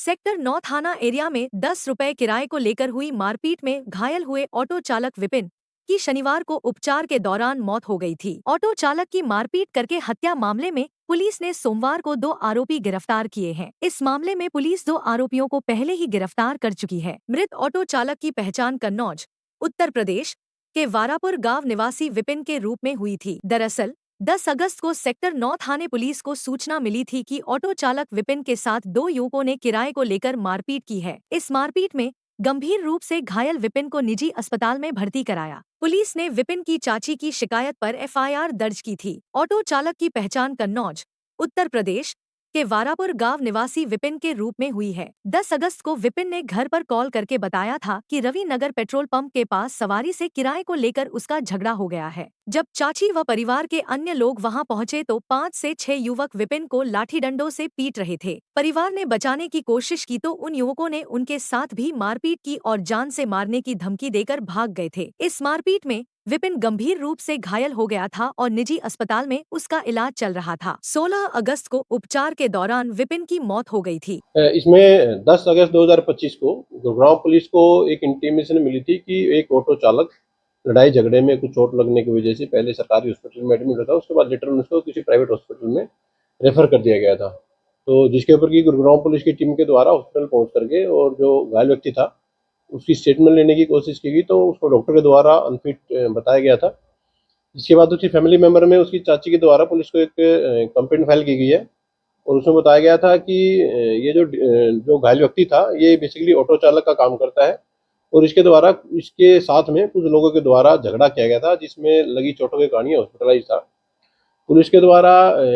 Sector 9 थाना area में 10 रुपए किराए को लेकर हुई मारपीट में घायल हुए ऑटो चालक विपिन की शनिवार को उपचार के दौरान मौत हो गई थी। ऑटो चालक की मारपीट करके हत्या मामले में पुलिस ने सोमवार को 2 आरोपी गिरफ्तार किए हैं। इस मामले में पुलिस 2 आरोपियों को पहले ही गिरफ्तार कर चुकी है। मृत ऑटो चालक की पहचान कन्नौज, उत्तर प्रदेश के वारापुर गांव निवासी विपिन के रूप में हुई थी। दरअसल 10 अगस्त को सेक्टर 9 थाने पुलिस को सूचना मिली थी कि ऑटो चालक विपिन के साथ 2 युवकों ने किराए को लेकर मारपीट की है। इस मारपीट में गंभीर रूप से घायल विपिन को निजी अस्पताल में भर्ती कराया। पुलिस ने विपिन की चाची की शिकायत पर एफआईआर दर्ज की थी। ऑटो चालक की पहचान कन्नौज, उत्तर प्रदेश के वारापुर गांव निवासी विपिन के रूप में हुई है। 10 अगस्त को विपिन ने घर पर कॉल करके बताया था कि रवि नगर पेट्रोल पंप के पास सवारी से किराए को लेकर उसका झगड़ा हो गया है। जब चाची व परिवार के अन्य लोग वहां पहुंचे तो 5 से 6 युवक विपिन को लाठी डंडों से पीट रहे थे। परिवार ने बचाने की कोशिश की तो उन युवकों ने उनके साथ भी मारपीट की और जान से मारने की धमकी देकर भाग गए थे। इस मारपीट में विपिन गंभीर रूप से घायल हो गया था और निजी अस्पताल में उसका इलाज चल रहा था। 16 अगस्त को उपचार के दौरान विपिन की मौत हो गई थी। इसमें 10 अगस्त 2025 को गुड़गांव पुलिस को एक इंटीमेशन मिली थी कि एक ऑटो चालक लड़ाई झगड़े में कुछ चोट लगने की वजह से पहले सरकारी हॉस्पिटल में एडमिट होता, उसके बाद लेटर उसको किसी प्राइवेट हॉस्पिटल में रेफर कर दिया गया था। तो जिसके ऊपर की गुड़गांव पुलिस की टीम के द्वारा हॉस्पिटल पहुंच करके और जो घायल व्यक्ति था उसकी स्टेटमेंट लेने की कोशिश की गई, तो उसको डॉक्टर के द्वारा अनफिट बताया गया था। इसके बाद उसकी फैमिली मेंबर में उसकी चाची के द्वारा पुलिस को एक कंप्लेंट फाइल की गई है और उसमें बताया गया था कि ये जो घायल व्यक्ति था ये बेसिकली ऑटो चालक का काम करता है और इसके साथ में कुछ लोगों के द्वारा झगड़ा किया गया था जिसमें लगी चोटों के कारण हॉस्पिटलाइज था। पुलिस के द्वारा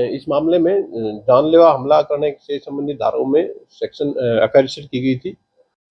इस मामले में जानलेवा हमला करने से संबंधित धाराओं में सेक्शन एफआईआर रजिस्टर की गई थी।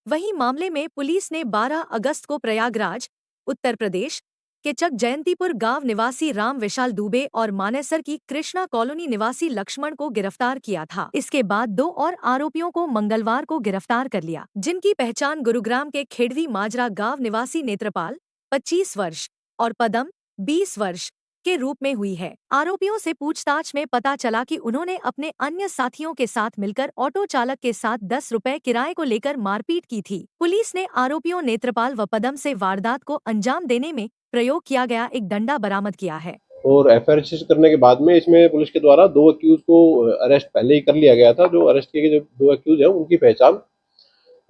वहीं मामले में पुलिस ने 12 अगस्त को प्रयागराज, उत्तर प्रदेश के चक जयंतीपुर गांव निवासी राम विशाल दुबे और मानेसर की कृष्णा कॉलोनी निवासी लक्ष्मण को गिरफ्तार किया था। इसके बाद 2 और आरोपियों को मंगलवार को गिरफ्तार कर लिया, जिनकी पहचान गुरुग्राम के खेड़वी माजरा गांव निवासी नेत्रपाल 25 वर्ष और पदम 20 वर्ष के रूप में हुई है। आरोपियों से पूछताछ में पता चला कि उन्होंने अपने अन्य साथियों के साथ मिलकर ऑटो चालक के साथ 10 रुपए किराए को लेकर मारपीट की थी। पुलिस ने आरोपियों नेत्रपाल व पदम से वारदात को अंजाम देने में प्रयोग किया गया एक डंडा बरामद किया है। और एफआईआर रजिस्टर करने के बाद में इसमें पुलिस के द्वारा 2 अक्यूज को अरेस्ट पहले ही कर लिया गया था। जो अरेस्ट किए गए जो 2 अक्यूज है उनकी पहचान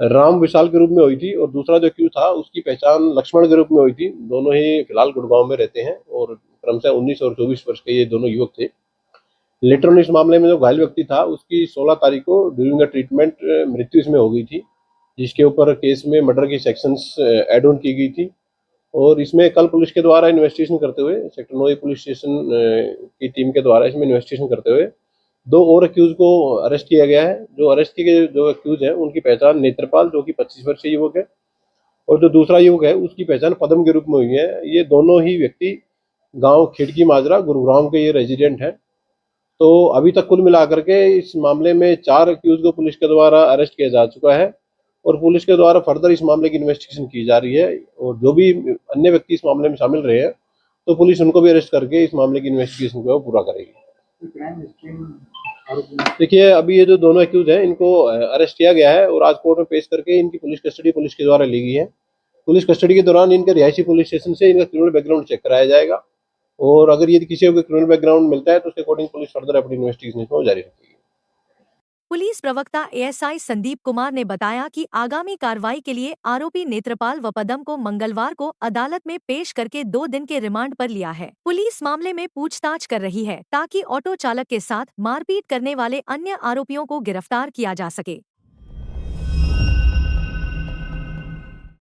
राम विशाल के रूप में हुई थी और दूसरा जो अक्यूज था उसकी पहचान लक्ष्मण के रूप में हुई थी। दोनों ही फिलहाल गुड़गांव में रहते हैं और क्रमशः 19 और 24 वर्ष के ये दोनों युवक थे। लेटर ऑन इस मामले में जो घायल व्यक्ति था उसकी 16 तारीख को ड्यूरिंग द ट्रीटमेंट मृत्यु इसमें हो गई थी, जिसके ऊपर केस में मर्डर की सेक्शंस एड ऑन की गई थी। और इसमें कल पुलिस के द्वारा इन्वेस्टिगेशन करते हुए सेक्टर 9 पुलिस स्टेशन की टीम के द्वारा इसमें इन्वेस्टिगेशन करते हुए 2 और अक्यूज को अरेस्ट किया गया है। जो अरेस्ट किए गए जो अक्यूज हैं उनकी पहचान नेत्रपाल जो कि 25 वर्षीय युवक है और जो दूसरा युवक है उसकी पहचान पदम के रूप में हुई है। ये दोनों ही व्यक्ति गांव खिड़की माजरा गुरुग्राम के ये रेजिडेंट हैं। तो अभी तक कुल मिलाकर के इस मामले में 4 अक्यूज को पुलिस के द्वारा अरेस्ट किया जा चुका है और पुलिस के द्वारा फर्दर इस मामले की इन्वेस्टिगेशन की जा रही है और जो भी अन्य व्यक्ति इस मामले में शामिल रहे हैं तो पुलिस उनको भी अरेस्ट करके इस मामले की इन्वेस्टिगेशन को पूरा करेगी। देखिए अभी ये जो दोनों अक्यूज हैं इनको अरेस्ट किया गया है और आज कोर्ट में पेश करके इनकी पुलिस कस्टडी पुलिस के द्वारा ली गई है। पुलिस कस्टडी के दौरान इनके रिहायशी पुलिस स्टेशन से इनका क्रिमिनल बैकग्राउंड चेक कराया जाएगा और अगर यदि किसी को क्रिमिनल बैकग्राउंड मिलता है तो उसके अकॉर्डिंग पुलिस फर्दर अपनी इन्वेस्टिगेशन को जारी रखेगी। पुलिस प्रवक्ता एएसआई संदीप कुमार ने बताया कि आगामी कार्रवाई के लिए आरोपी नेत्रपाल व पदम को मंगलवार को अदालत में पेश करके 2 दिन के रिमांड पर लिया है। पुलिस मामले में पूछताछ कर रही है ताकि ऑटो चालक के साथ मारपीट करने वाले अन्य आरोपियों को गिरफ्तार किया जा सके।